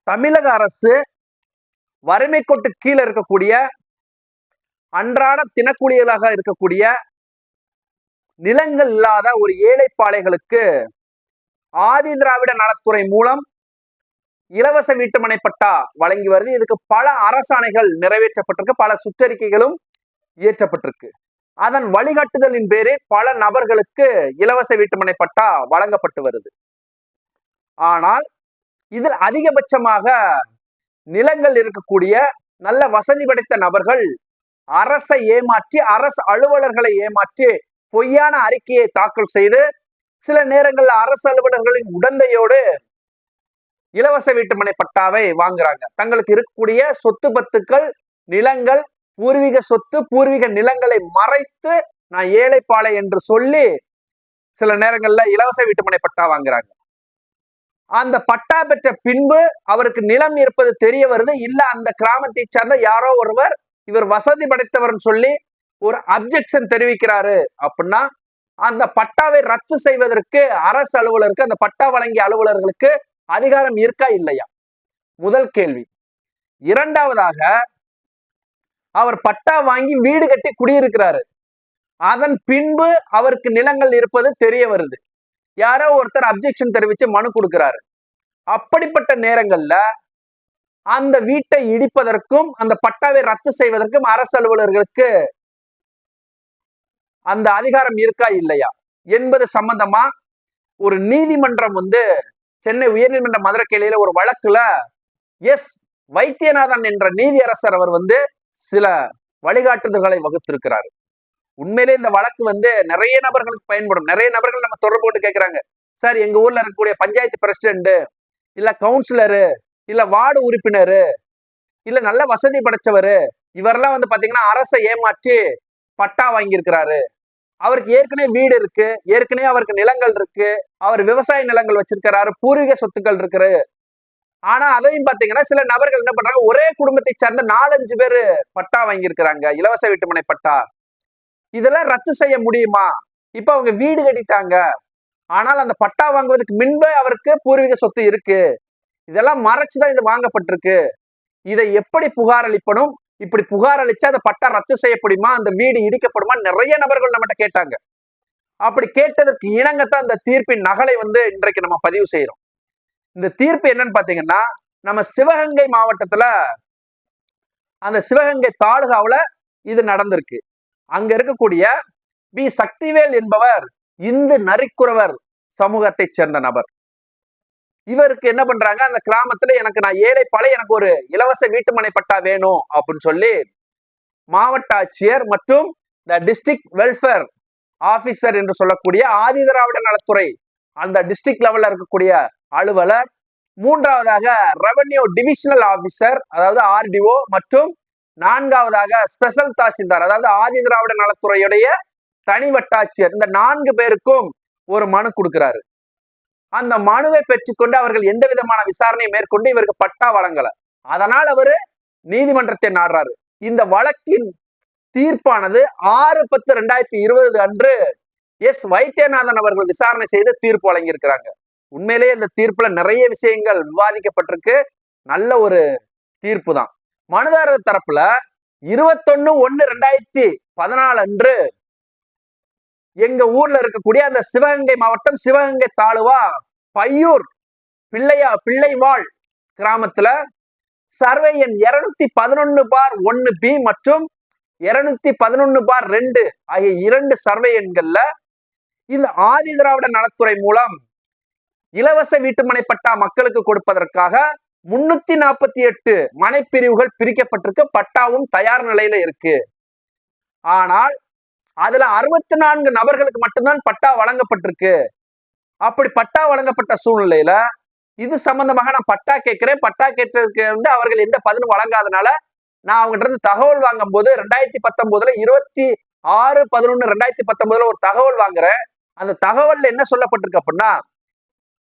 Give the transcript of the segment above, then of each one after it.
தமிழக அரசு வறுமை கோட்டு கீழே இருக்கக்கூடிய அன்றாட தினக்கூலிகளாக இருக்கக்கூடிய நிலங்கள் இல்லாத ஒரு ஏழைப்பாளைகளுக்கு ஆதி திராவிட நலத்துறை மூலம் இலவச வீட்டுமனை பட்டா வழங்கி வருது. இதுக்கு பல அரசாணைகள் நிறைவேற்றப்பட்டிருக்கு, பல சுற்றறிக்கைகளும் இயற்றப்பட்டிருக்கு. அதன் வழிகாட்டுதலின் பேரில் பல நபர்களுக்கு இலவச வீட்டுமனை பட்டா வழங்கப்பட்டு வருது. ஆனால் இதில் அதிகபட்சமாக நிலங்கள் இருக்கக்கூடிய நல்ல வசதி படைத்த நபர்கள் அரசை ஏமாற்றி, அரசு அலுவலர்களை ஏமாற்றி பொய்யான அறிக்கையை தாக்கல் செய்து சில நேரங்களில் அரசு அலுவலர்களின் உடந்தையோடு இலவச வீட்டுமனை பட்டாவை வாங்குறாங்க. தங்களுக்கு இருக்கக்கூடிய சொத்து பத்துக்கள், நிலங்கள், பூர்வீக சொத்து, பூர்வீக நிலங்களை மறைத்து நான் ஏழைப்பாளை என்று சொல்லி சில நேரங்கள்ல இலவச வீட்டுமனை பட்டா வாங்குறாங்க. அந்த பட்டா பெற்ற பின்பு அவருக்கு நிலம் இருப்பது தெரிய வருது. இல்ல அந்த கிராமத்தை சார்ந்த யாரோ ஒருவர் இவர் வசதி படைத்தவர்னு சொல்லி ஒரு அப்ஜெக்ஷன் தெரிவிக்கிறாரு அப்படின்னா அந்த பட்டாவை ரத்து செய்வதற்கு அரசு அலுவலருக்கு, அந்த பட்டா வழங்கிய அலுவலர்களுக்கு அதிகாரம் இருக்கா இல்லையா? முதல் கேள்வி. இரண்டாவதாக, அவர் பட்டா வாங்கி வீடு கட்டி குடியிருக்கிறாரு. அதன் பின்பு அவருக்கு நிலங்கள் இருப்பது தெரிய வருது. யாரோ ஒருத்தர் அப்ஜெக்ஷன் தெரிவிச்சு மனு கொடுக்கிறாரு. அப்படிப்பட்ட நேரங்கள்ல அந்த வீட்டை இடிப்பதற்கும் அந்த பட்டாவை ரத்து செய்வதற்கும் அரசு அலுவலர்களுக்கு அந்த அதிகாரம் இருக்கா இல்லையா என்பது சம்பந்தமா ஒரு நீதிமன்றம் சென்னை உயர்நீதிமன்ற மதுரை கிளையில ஒரு வழக்குல எஸ் வைத்தியநாதன் என்ற நீதியரசர் அவர் சில வழிகாட்டுதல்களை வகுத்திருக்கிறார். உண்மையிலே இந்த வழக்கு நிறைய நபர்களுக்கு பயன்படும். நிறைய நபர்கள் நம்ம தொடர்பு கொண்டு கேட்கிறாங்க, சார் எங்க ஊர்ல இருக்கக்கூடிய பஞ்சாயத்து பிரசிடென்ட், இல்ல கவுன்சிலரு, இல்ல வார்டு உறுப்பினரு, இல்ல நல்ல வசதி படைச்சவரு, இவரெல்லாம் பாத்தீங்கன்னா அரசை ஏமாற்றி பட்டா வாங்கியிருக்கிறாரு. அவருக்கு ஏற்கனவே வீடு இருக்கு, ஏற்கனவே அவருக்கு நிலங்கள் இருக்கு, அவர் விவசாய நிலங்கள் வச்சிருக்கிறாரு, பூர்வீக சொத்துக்கள் இருக்கு. ஆனா அதையும் பாத்தீங்கன்னா சில நபர்கள் என்ன பண்றாங்க, ஒரே குடும்பத்தை சேர்ந்த 4-5 பேரு பட்டா வாங்கியிருக்கிறாங்க, இலவச வீட்டுமனை பட்டா. இதெல்லாம் ரத்து செய்ய முடியுமா? இப்ப அவங்க வீடு கட்டிட்டாங்க, ஆனால் அந்த பட்டா வாங்குவதற்கு முன்பே அவருக்கு பூர்வீக சொத்து இருக்கு. இதெல்லாம் மறைச்சுதான் இது வாங்கப்பட்டிருக்கு. இதை எப்படி புகார் அளிப்பனும்? இப்படி புகார் அளிச்சா அந்த பட்டா ரத்து செய்யப்படுமா, அந்த வீடு இடிக்கப்படுமா? நிறைய நபர்கள் நம்மகிட்ட கேட்டாங்க. அப்படி கேட்டதற்கு இணங்கத்தான் இந்த தீர்ப்பின் நகலை இன்றைக்கு நம்ம பதிவு செய்யறோம். இந்த தீர்ப்பு என்னன்னு பாத்தீங்கன்னா, நம்ம சிவகங்கை மாவட்டத்துல அந்த சிவகங்கை தாலுகாவுல இது நடந்திருக்கு. அங்க இருக்கக்கூடிய பி சக்திவேல் என்பவர் இந்து நரிக்குறவர் சமூகத்தை சேர்ந்த நபர். இவருக்கு என்ன பண்றாங்க, அந்த கிராமத்துல நான் ஏழைப்பாளை, எனக்கு ஒரு இலவச வீட்டுமனை பட்டா வேணும் அப்படின்னு சொல்லி மாவட்ட ஆட்சியர் மற்றும் இந்த டிஸ்ட்ரிக்ட் வெல்ஃபேர் ஆபீசர் என்று சொல்லக்கூடிய ஆதி திராவிட நலத்துறை அந்த டிஸ்ட்ரிக்ட் லெவல்ல இருக்கக்கூடிய அலுவலர், மூன்றாவதாக ரெவென்யூ டிவிஷனல் ஆபீசர் அதாவது ஆர்டிஓ, மற்றும் நான்காவதாக ஸ்பெஷல் தாசில்தார் அதாவது ஆதி திராவிட நலத்துறையுடைய தனி வட்டாட்சியர், இந்த 4 பேருக்கும் ஒரு மனு கொடுக்கிறாரு. அந்த மனுவை பெற்றுக்கொண்டு அவர்கள் எந்த விதமான விசாரணையை மேற்கொண்டு இவருக்கு பட்டா வழங்கல. அதனால் அவரு நீதிமன்றத்தை நாடுறாரு. இந்த வழக்கின் தீர்ப்பானது 6/10/2020 அன்று எஸ் வைத்தியநாதன் அவர்கள் விசாரணை செய்து தீர்ப்பு வழங்கியிருக்கிறாங்க. உண்மையிலேயே இந்த தீர்ப்புல நிறைய விஷயங்கள் விவாதிக்கப்பட்டிருக்கு. நல்ல ஒரு தீர்ப்பு தான். மனுதாரர் தரப்புல 21/1/2014 அன்று எங்க ஊர்ல இருக்கக்கூடிய அந்த சிவகங்கை மாவட்டம் சிவகங்கை தாலுவா பையூர் பிள்ளைவாள் கிராமத்துல சர்வே எண் 211/1B மற்றும் 211/2 ஆகிய 2 சர்வே எண்கள்ல இந்த ஆதி திராவிட நலத்துறை மூலம் இலவச வீட்டுமனை பட்டா மக்களுக்கு கொடுப்பதற்காக 348 மனைப்பிரிவுகள் பிரிக்கப்பட்டிருக்கு. பட்டாவும் தயார் நிலையில இருக்கு. ஆனால் அதுல 64 நபர்களுக்கு மட்டும்தான் பட்டா வழங்கப்பட்டிருக்கு. அப்படி பட்டா வழங்கப்பட்ட சூழ்நிலையில இது சம்பந்தமாக நான் பட்டா கேட்கிறேன், பட்டா கேட்டதுக்கு அவர்கள் எந்த பதிலும் வழங்காதனால நான் அவங்ககிட்ட இருந்து தகவல் வாங்கும் போது 2019 26/11/2019 ஒரு தகவல் வாங்குறேன். அந்த தகவல்ல என்ன சொல்லப்பட்டிருக்கு அப்படின்னா,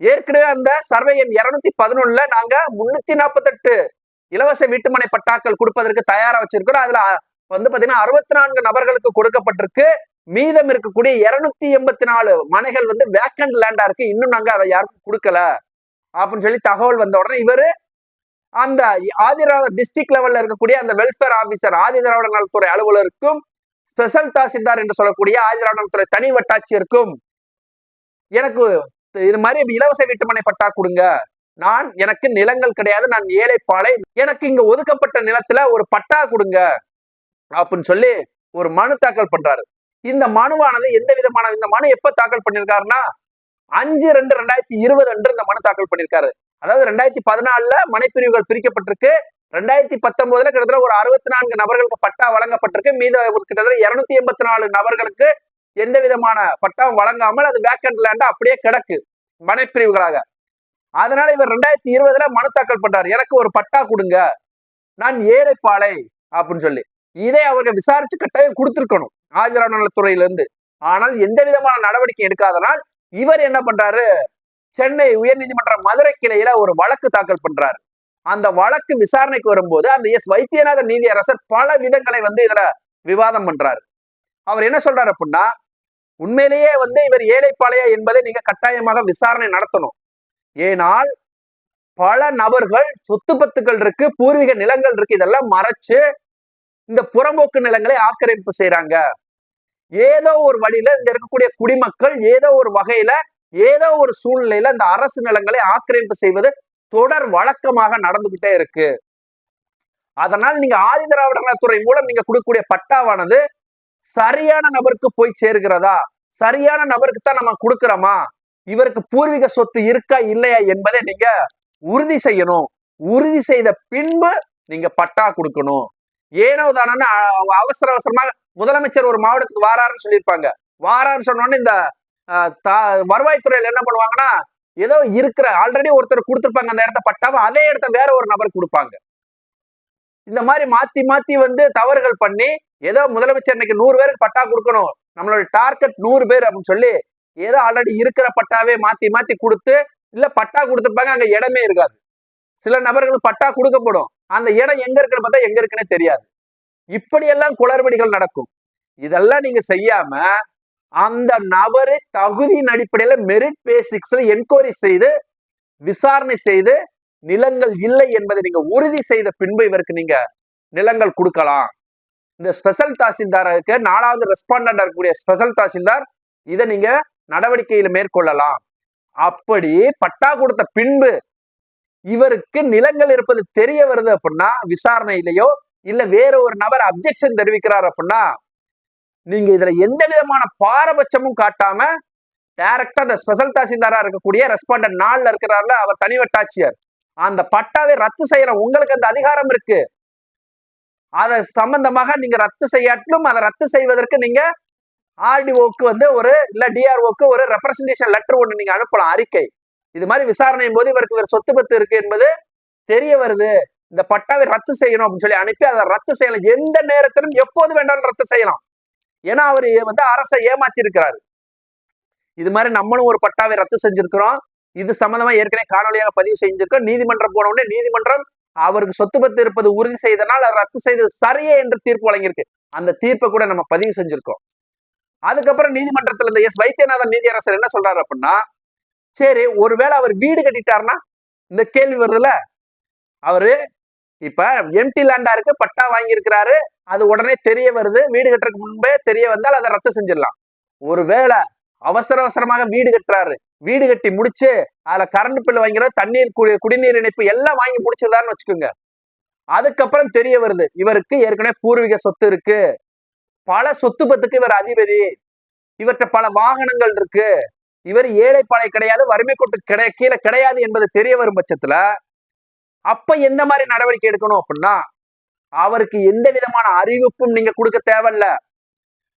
ஏற்கனவே அந்த சர்வே எண் 211 நாங்க 348 இலவச வீட்டுமனை பட்டாக்கள் கொடுப்பதற்கு தயாரா வச்சிருக்கிறோம். அதுல பாத்தீங்கன்னா 64 நபர்களுக்கு கொடுக்கப்பட்டிருக்கு. மீதம் இருக்கக்கூடிய 284 மனைகள் வேக்கண்ட் லேண்டா இருக்கு, இன்னும் நாங்க அதை யாருக்கும் கொடுக்கல அப்படின்னு சொல்லி தகவல் வந்த உடனே இவரு அந்த ஆதிதிராவிடர் டிஸ்ட்ரிக்ட் லெவல்ல இருக்கக்கூடிய அந்த வெல்ஃபேர் ஆபீசர் ஆதிதிராவிடர் நலத்துறை அலுவலருக்கும் ஸ்பெஷல் தாசில்தார் என்று சொல்லக்கூடிய ஆதிதிராவிடர் நலத்துறை தனி வட்டாட்சியருக்கும் எனக்கு இது மாதிரி இலவச வீட்டுமனை பட்டா கொடுங்க, எனக்கு நிலங்கள் கிடையாது, நான் ஏழைப்பாளை, எனக்கு இங்க ஒதுக்கப்பட்ட நிலத்துல ஒரு பட்டா கொடுங்க அப்படின்னு சொல்லி ஒரு மனு தாக்கல் பண்றாரு. இந்த மனுவானது எந்த விதமான, இந்த மனு எப்ப தாக்கல் பண்ணிருக்காருன்னா 5/2/2020 அன்று இந்த மனு தாக்கல் பண்ணிருக்காரு. அதாவது 2014 மனைப்பிரிவுகள் பிரிக்கப்பட்டிருக்கு. 2019 கிட்டத்தட்ட ஒரு 64 நபர்களுக்கு பட்டா வழங்கப்பட்டிருக்கு. மீத கிட்டத்தட்ட 284 நபர்களுக்கு எந்த விதமான பட்டாவும் வழங்காமல் அது வேக்கண்ட் லேண்டா அப்படியே கிடக்கு மனைப்பிரிவுகளாக. அதனால இவர் 2020 மனு தாக்கல் பண்றாரு, எனக்கு ஒரு பட்டா கொடுங்க, நான் ஏழைப்பாளை அப்படின்னு சொல்லி. இதை அவர்கள் விசாரிச்சு கட்டாயம் கொடுத்திருக்கணும் ஆதிதிராவிடர் நலத்துறையிலிருந்து. ஆனால் எந்த விதமான நடவடிக்கை எடுக்காதனால் இவர் என்ன பண்றாரு, சென்னை உயர்நீதிமன்ற மதுரை கிளையில ஒரு வழக்கு தாக்கல் பண்றாரு. அந்த வழக்கு விசாரணைக்கு வரும்போது அந்த வைத்தியநாதன் நீதியரசர் பல விதங்களை இதுல விவாதம் பண்றாரு. அவர் என்ன சொல்றாரு அப்படின்னா, உண்மையிலேயே இவர் ஏழைப்பாளையா என்பதை நீங்க கட்டாயமாக விசாரணை நடத்தணும். ஏனால் பல நபர்கள் சொத்து பத்துக்கள் இருக்கு, பூர்வீக நிலங்கள் இருக்கு, இதெல்லாம் மறைச்சு இந்த புறம்போக்கு நிலங்களை ஆக்கிரமிப்பு செய்யறாங்க. ஏதோ ஒரு வழியில இங்க இருக்கக்கூடிய குடிமக்கள் ஏதோ ஒரு வகையில ஏதோ ஒரு சூழ்நிலையில இந்த அரசு நிலங்களை ஆக்கிரமிப்பு செய்வது தொடர் வழக்கமாக நடந்துகிட்டே இருக்கு. அதனால் நீங்க ஆதிதிராவிடர் நலத்துறை மூலம் நீங்க கொடுக்கக்கூடிய பட்டாவானது சரியான நபருக்கு போய் சேர்கிறதா, சரியான நபருக்கு தான் நம்ம கொடுக்கிறோமா, இவருக்கு பூர்வீக சொத்து இருக்கா இல்லையா என்பதை நீங்க உறுதி செய்யணும். உறுதி செய்த பின்பு நீங்க பட்டா கொடுக்கணும். ஏனோ தானே அவசர அவசரமாக முதலமைச்சர் ஒரு மாவட்டத்துக்கு வாராருன்னு சொல்லியிருப்பாங்க. வாரான்னு சொன்னோன்னு இந்த வருவாய்த்துறையில என்ன பண்ணுவாங்கன்னா, ஏதோ இருக்கிற ஆல்ரெடி ஒருத்தர் கொடுத்துருப்பாங்க அந்த இடத்த பட்டாவை, அதே இடத்த வேற ஒரு நபர் கொடுப்பாங்க. இந்த மாதிரி மாத்தி மாத்தி தவறுகள் பண்ணி ஏதோ முதலமைச்சர் இன்னைக்கு 100 பேருக்கு பட்டா கொடுக்கணும், நம்மளோட டார்கெட் 100 பேர் அப்படின்னு சொல்லி ஏதோ ஆல்ரெடி இருக்கிற பட்டாவே மாத்தி மாத்தி கொடுத்து, இல்ல பட்டா கொடுத்துருப்பாங்க அங்க இடமே இருக்காது. சில நபர்களுக்கு பட்டா கொடுக்கப்படும், அந்த இடம் எங்க இருக்குன்னு பார்த்தா எங்க இருக்குன்னே தெரியாது. இப்படியெல்லாம் குளறுபடிகள் நடக்கும். இதெல்லாம் நீங்க செய்யாம அந்த நபரை தகுதியின் அடிப்படையில மெரிட் பேசிக்ஸ்ல என்கொயரி செய்து விசாரணை செய்து நிலங்கள் இல்லை என்பதை நீங்க உறுதி செய்த பின்பு இவருக்கு நீங்க நிலங்கள் கொடுக்கலாம். இந்த ஸ்பெஷல் தாசில்தாருக்கு 4வது ரெஸ்பாண்டன்ட் இருக்கக்கூடிய ஸ்பெஷல் தாசில்தார் இதை நீங்க நடவடிக்கையில மேற்கொள்ளலாம். அப்படி பட்டா கொடுத்த பின்பு இவருக்கு நிலங்கள் இருப்பது தெரிய வருது அப்படின்னா, விசாரணையிலேயோ இல்ல வேற ஒரு நபர் அப்ஜெக்ஷன் தெரிவிக்கிறார் அப்படின்னா, நீங்க இதுல எந்த விதமான பாரபட்சமும் காட்டாம டைரக்டா அந்த ஸ்பெஷல் தாசில்தாரா இருக்கக்கூடிய ரெஸ்பாண்டன்ட் 4ல இருக்கிறார்ல, அவர் தனி வட்டாட்சியர், அந்த பட்டாவை ரத்து செய்யற உங்களுக்கு அந்த அதிகாரம் இருக்கு. அதை சம்பந்தமாக நீங்க ரத்து செய்யாட்டிலும் அதை ரத்து செய்வதற்கு நீங்க ஆர்டிஓக்கு ஒரு இல்ல டிஆர்ஓக்கு ஒரு ரெப்ரசன்டேஷன் லெட்டர் ஒண்ணு நீங்க அனுப்பலாம், அறிக்கை. இது மாதிரி விசாரணையின் போது இவருக்கு ஒரு சொத்து பத்து இருக்கு என்பது தெரிய வருது, இந்த பட்டாவை ரத்து செய்யணும் அப்படின்னு சொல்லி அனுப்பி அதை ரத்து செய்யலாம். எந்த நேரத்திலும் எப்போது வேண்டாலும் ரத்து செய்யலாம். ஏன்னா அவர் அரசை ஏமாத்தி இருக்கிறாரு. இது மாதிரி நம்மளும் ஒரு பட்டாவை ரத்து செஞ்சிருக்கிறோம். இது சம்பந்தமா ஏற்கனவே காணொலியாக பதிவு செஞ்சிருக்கோம். நீதிமன்றம் போன உடனே நீதிமன்றம் அவருக்கு சொத்து பத்து இருப்பது உறுதி செய்தனால் அதை ரத்து செய்தது சரியே என்று தீர்ப்பு வழங்கியிருக்கு. அந்த தீர்ப்பை கூட நம்ம பதிவு செஞ்சிருக்கோம். அதுக்கப்புறம் நீதிமன்றத்தில் இந்த வைத்தியநாதன் நீதியரசர் என்ன சொல்றாரு அப்படின்னா, சரி ஒருவேளை அவர் வீடு கட்டிட்டாருன்னா, இந்த கேள்வி வருதுல, அவரு இப்ப எம்டி லேண்டா இருக்கு, பட்டா வாங்கி இருக்கிறாரு, அது உடனே தெரிய வருது, வீடு கட்டுறதுக்கு முன்பே தெரிய வந்தால் அதை ரத்து செஞ்சிடலாம். ஒருவேளை அவசர அவசரமாக வீடு கட்டுறாரு, வீடு கட்டி முடிச்சு அதுல கரண்ட் பில் வாங்கிறது, தண்ணீர் குடிநீர் இணைப்பு எல்லாம் வாங்கி முடிச்சிருந்தாருன்னு வச்சுக்கோங்க. அதுக்கப்புறம் தெரிய வருது இவருக்கு ஏற்கனவே பூர்வீக சொத்து இருக்கு, பல சொத்து பத்துக்கு இவர் அதிபதி, இவற்றை பல வாகனங்கள் இருக்கு, இவர் ஏழைப்பாளை கிடையாது, வறுமை கோட்டு கீழே கிடையாது என்பது தெரிய வரும் பட்சத்துல அப்ப எந்த மாதிரி நடவடிக்கை எடுக்கணும் அப்படின்னா, அவருக்கு எந்த விதமான அறிவிப்பும் நீங்க கொடுக்க தேவையில்ல.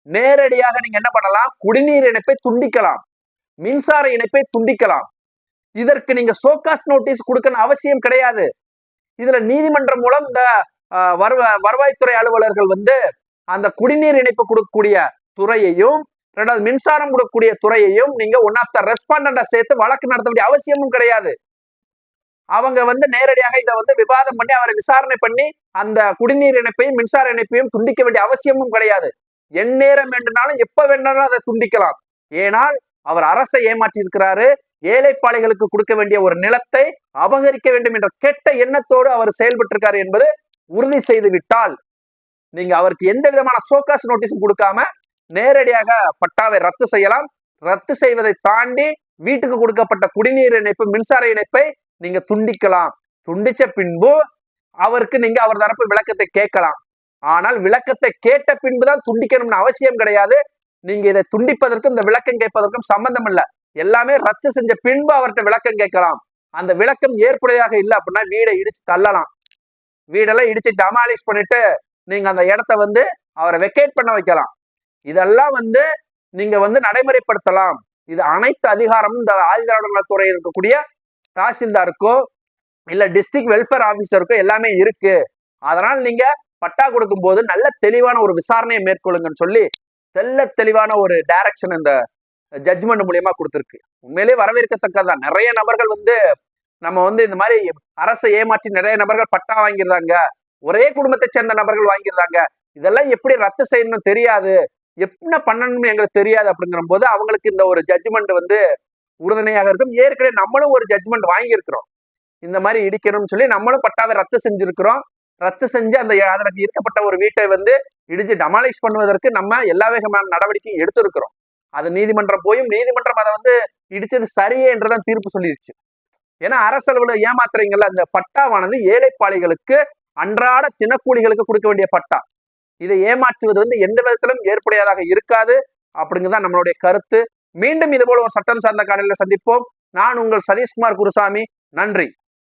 நேரடியாக நீங்க என்ன பண்ணலாம், குடிநீர் இணைப்பை துண்டிக்கலாம், மின்சார இணைப்பை துண்டிக்கலாம். இதற்கு நீங்க சோகாஸ் நோட்டீஸ் கொடுக்கணும் அவசியம் கிடையாது. இதுல நீதிமன்றம் மூலம் இந்த வருவாய்த்துறை அலுவலர்கள் அந்த குடிநீர் இணைப்பு கொடுக்கக்கூடிய துறையையும் ரெண்டாவது மின்சாரம் கொடுக்கக்கூடிய துறையையும் நீங்க ஒன் ஆஃப் த ரெஸ்பாண்டண்டா சேர்த்து வழக்கு நடத்த வேண்டிய அவசியமும் கிடையாது. அவங்க நேரடியாக இதை விவாதம் பண்ணி அவரை விசாரணை பண்ணி அந்த குடிநீர் இணைப்பையும் மின்சார இணைப்பையும் துண்டிக்க வேண்டிய அவசியமும் கிடையாது. எந்நேரம் வேண்டுனாலும் எப்ப வேண்டாலும் அதை துண்டிக்கலாம். ஏனால் அவர் அரசை ஏமாற்றி இருக்கிறாரு, ஏழைப்பாளைகளுக்கு கொடுக்க வேண்டிய ஒரு நிலத்தை அபகரிக்க வேண்டும் என்ற கெட்ட எண்ணத்தோடு அவர் செயல்பட்டு இருக்காரு என்பது உறுதி செய்து விட்டால் நீங்க அவருக்கு எந்த விதமான சோகாஸ் நோட்டீஸும் கொடுக்காம நேரடியாக பட்டாவை ரத்து செய்யலாம். ரத்து செய்வதை தாண்டி வீட்டுக்கு கொடுக்கப்பட்ட குடிநீர் இணைப்பு, மின்சார இணைப்பை நீங்க துண்டிக்கலாம். துண்டிச்ச பின்பு அவருக்கு நீங்க அவர் தரப்பு விளக்கத்தை கேட்கலாம். ஆனால் விளக்கத்தை கேட்ட பின்புதான் துண்டிக்கணும்னு அவசியம் கிடையாது. நீங்க இதை துண்டிப்பதற்கும் இந்த விளக்கம் கேட்பதற்கும் சம்பந்தம் இல்லை. எல்லாமே ரத்து செஞ்ச பின்பு அவர்கிட்ட விளக்கம் கேட்கலாம். அந்த விளக்கம் ஏற்புடையதாக இல்லை அப்படின்னா வீடை இடிச்சு தள்ளலாம். வீடெல்லாம் இடிச்சு டமாலிஷ் பண்ணிட்டு நீங்க அந்த இடத்த அவரை வெக்கேட் பண்ண வைக்கலாம். இதெல்லாம் நீங்க நடைமுறைப்படுத்தலாம். இது அனைத்து அதிகாரமும் இந்த ஆதிதிராவிடர் நலத்துறையில் இருக்கக்கூடிய தாசில்தாருக்கோ இல்ல டிஸ்ட்ரிக்ட் வெல்ஃபேர் ஆபீசருக்கோ எல்லாமே இருக்கு. அதனால் நீங்க பட்டா கொடுக்கும் போது நல்ல தெளிவான ஒரு விசாரணையை மேற்கொள்ளுங்கன்னு சொல்லி தெளிவான ஒரு டைரக்ஷன் இந்த ஜட்ஜ்மெண்ட் மூலியமா கொடுத்துருக்கு. உண்மையிலேயே வரவேற்கத்தக்கதான். நிறைய நபர்கள் நம்ம இந்த மாதிரி அரசை ஏமாற்றி நிறைய நபர்கள் பட்டா வாங்கியிருந்தாங்க. ஒரே குடும்பத்தை சேர்ந்த நபர்கள் வாங்கியிருந்தாங்க. இதெல்லாம் எப்படி ரத்து செய்யணும்னு தெரியாது, என்ன பண்ணணும்னு எங்களுக்கு தெரியாது அப்படிங்கிற போது அவங்களுக்கு இந்த ஒரு ஜட்ஜ்மெண்ட் உறுதுணையாக இருக்கும். ஏற்கனவே நம்மளும் ஒரு ஜட்ஜ்மெண்ட் வாங்கியிருக்கிறோம். இந்த மாதிரி இடிக்கணும்னு சொல்லி நம்மளும் பட்டாவை ரத்து செஞ்சிருக்கிறோம். ரத்து செஞ்சு அதற்கு இருக்கப்பட்ட ஒரு வீட்டை இடிச்சு டமாலிஷ் பண்ணுவதற்கு நம்ம எல்லா விதமான நடவடிக்கையும் எடுத்திருக்கிறோம். அது நீதிமன்றம் போயும் நீதிமன்றம் அதை இடிச்சது சரியே என்றுதான் தீர்ப்பு சொல்லிருச்சு. ஏன்னா அரசளவுல ஏமாத்துறீங்கல்ல, அந்த பட்டாவானது ஏழைப்பாளைகளுக்கு அன்றாட தினக்கூலிகளுக்கு கொடுக்க வேண்டிய பட்டா. இதை ஏமாற்றுவது எந்த விதத்திலும் ஏற்புடையதாக இருக்காது அப்படிங்கிறதான் நம்மளுடைய கருத்து. மீண்டும் இது போல ஒரு சட்டம் சார்ந்த காலையில சந்திப்போம். நான் உங்கள் சதீஷ்குமார் குருசாமி. நன்றி.